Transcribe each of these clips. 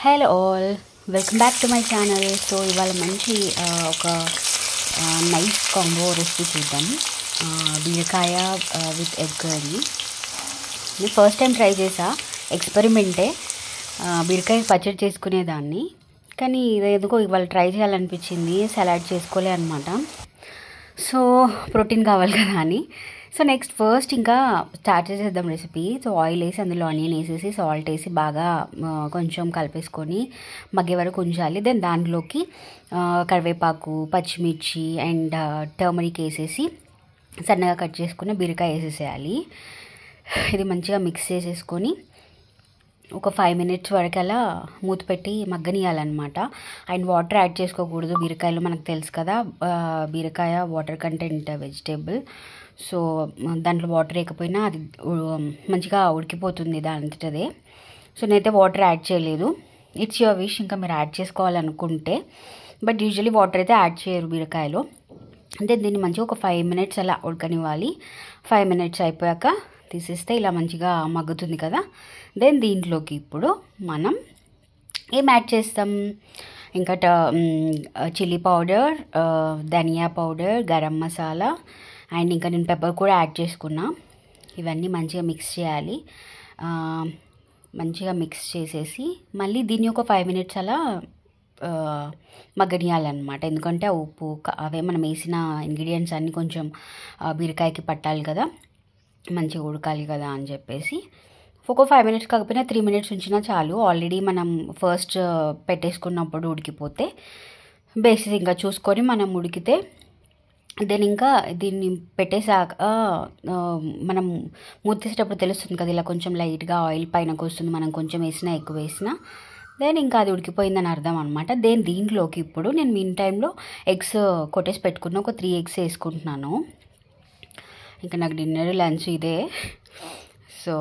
Hello all, welcome back to my channel. So ఇవాళ మంచి ఒక నైస్ కాంబో రెసిపీ చూద్దాం. బీరకాయ విత్ ఎగ్ కర్రీ. నేను ఫస్ట్ టైం ట్రై చేసా, ఎక్స్పెరిమెంటే. బీరకాయ పచ్చడి చేసుకునేదాన్ని, కానీ ఎందుకో ఇవాళ ట్రై చేయాలనిపించింది. సలాడ్ చేసుకోలే అనమాట. సో ప్రోటీన్ కావాలి కదా అని. సో నెక్స్ట్ ఫస్ట్ ఇంకా స్టార్ట్ చేసేద్దాం రెసిపీ. సో ఆయిల్ వేసి అందులో ఆనియన్ వేసేసి సాల్ట్ వేసి బాగా కొంచెం కలిపేసుకొని మగ్గే వరకు ఉంచాలి. దెన్ దాంట్లోకి కరివేపాకు, పచ్చిమిర్చి అండ్ టర్మరిక్ వేసేసి సన్నగా కట్ చేసుకుని బీరకాయ వేసేసేయాలి. ఇది మంచిగా మిక్స్ చేసేసుకొని ఒక 5 minutes వరకు అలా మూత పెట్టి మగ్గనియాలన్నమాట. అండ్ వాటర్ యాడ్ చేసుకోకూడదు బీరకాయలో, మనకు తెలుసు కదా బీరకాయ వాటర్ కంటెంట్ వెజిటేబుల్. సో దాంట్లో వాటర్ వేయకపోయినా అది మంచిగా ఉడికిపోతుంది దాంతటదే. సో నేనైతే వాటర్ యాడ్ చేయలేదు. ఇట్స్ యువర్ విష్, ఇంకా మీరు యాడ్ చేసుకోవాలనుకుంటే. బట్ యూజువలీ వాటర్ అయితే యాడ్ చేయరు బీరకాయలో. అంటే దీన్ని మంచిగా ఒక 5 minutes అలా ఉడకనివ్వాలి. 5 minutes అయిపోయాక తీసేస్తే ఇలా మంచిగా మగ్గుతుంది కదా. దెన్ దీంట్లోకి ఇప్పుడు మనం ఏం యాడ్ చేస్తాం, ఇంకా చిల్లీ పౌడర్, ధనియా పౌడర్, గరం మసాలా అండ్ ఇంకా నేను పెప్పర్ కూడా యాడ్ చేసుకున్నా. ఇవన్నీ మంచిగా మిక్స్ చేయాలి. మంచిగా మిక్స్ చేసేసి మళ్ళీ దీన్ని ఒక 5 minutes అలా మగ్గనియాలన్నమాట. ఎందుకంటే ఉప్పు అవే మనం వేసిన ఇంగ్రీడియంట్స్ అన్నీ కొంచెం బీరకాయకి పట్టాలి కదా, మంచిగా ఉడకాలి కదా అని చెప్పేసి ఒక 5 minutes కాకపోయినా 3 minutes ఉంచినా చాలు. ఆల్రెడీ మనం ఫస్ట్ పెట్టేసుకున్నప్పుడు ఉడికిపోతే బేసిస్ ఇంకా చూసుకొని మనం ఉడికితే దెన్ ఇంకా దీన్ని పెట్టేసాక మనం మూతేసేటప్పుడు తెలుస్తుంది కదా, ఇలా కొంచెం లైట్గా ఆయిల్ పైనకు వస్తుంది. మనం కొంచెం వేసినా ఎక్కువ వేసినా దెన్ ఇంకా అది ఉడికిపోయిందని అర్థం అనమాట. దెన్ దీంట్లోకి ఇప్పుడు నేను మీన్ టైంలో ఎగ్స్ కొట్టేసి పెట్టుకున్న ఒక 3 eggs వేసుకుంటున్నాను. ఇంకా నాకు డిన్నర్ లంచ్ ఇదే. సో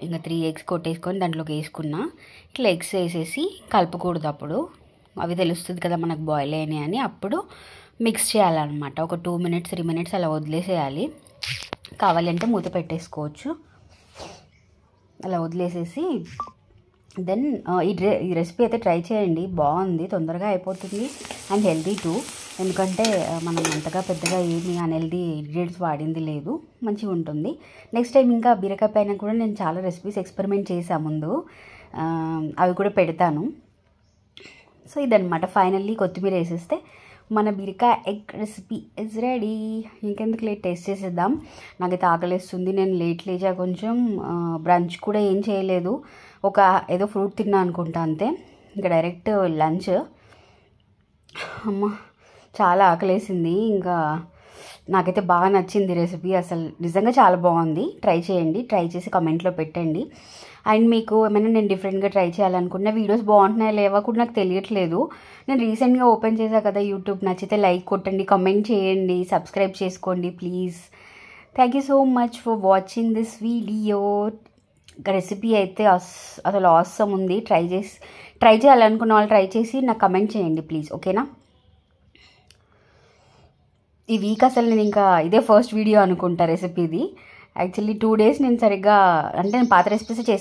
ఇంకా 3 eggs కొట్టేసుకొని దాంట్లోకి వేసుకున్నా. ఇట్లా ఎగ్స్ వేసేసి కలపకూడదు, అప్పుడు అవి తెలుస్తుంది కదా మనకు బాయిల్ అయినాయి అని. అప్పుడు మిక్స్ చేయాలన్నమాట. ఒక 2 minutes 3 minutes అలా వదిలేసేయాలి. కావాలంటే మూత పెట్టేసుకోవచ్చు. అలా వదిలేసేసి దెన్ ఈ రెసిపీ అయితే ట్రై చేయండి, బాగుంది, తొందరగా అయిపోతుంది అండ్ హెల్తీ టూ. ఎందుకంటే మనం అంతగా పెద్దగా ఏమి అన్హెల్తీ ఇంగ్రీడియంట్స్ వాడింది లేదు, మంచిగా ఉంటుంది. నెక్స్ట్ టైం ఇంకా బీరకాయ పైన కూడా నేను చాలా రెసిపీస్ ఎక్స్పెరిమెంట్ చేశాను ముందు, అవి కూడా పెడతాను. సో ఇదనమాట. ఫైనల్లీ కొత్తిమీర వేసేస్తే మన బీరకాయ ఎగ్ రెసిపీ ఇస్ రెడీ. ఇంకెందుకు లేట్, టేస్ట్ చేసేద్దాం. నాకైతే ఆకలిస్తుంది. నేను లేట్ లేచా కొంచెం, బ్రంచ్ కూడా ఏం చేయలేదు, ఒక ఏదో ఫ్రూట్ తిన్నా అనుకుంటా అంతే. ఇంకా డైరెక్ట్ లంచ్. అమ్మ చాలా ఆకలేసింది. ఇంకా నాకైతే బాగా నచ్చింది రెసిపీ, అసలు నిజంగా చాలా బాగుంది. ట్రై చేయండి, ట్రై చేసి కమెంట్లో పెట్టండి. అండ్ మీకు ఏమైనా నేను డిఫరెంట్గా ట్రై చేయాలనుకున్న వీడియోస్ బాగుంటున్నాయా లేవా కూడా నాకు తెలియట్లేదు. నేను రీసెంట్గా ఓపెన్ చేశాను కదా యూట్యూబ్, నచ్చితే లైక్ కొట్టండి, కమెంట్ చేయండి, సబ్స్క్రైబ్ చేసుకోండి please. Thank you so much for watching this video. Recipe అయితే అసలు ఆసమ్ ఉంది. ట్రై చేయాలనుకున్న వాళ్ళు ట్రై చేసి నాకు కమెంట్ చేయండి ప్లీజ్, ఓకేనా. ఈ వీక్ అసలు నేను ఇంకా ఇదే ఫస్ట్ వీడియో అనుకుంటా రెసిపీది. యాక్చువల్లీ 2 days నేను సరిగ్గా, అంటే నేను పాత రెసిపీస్ చేసి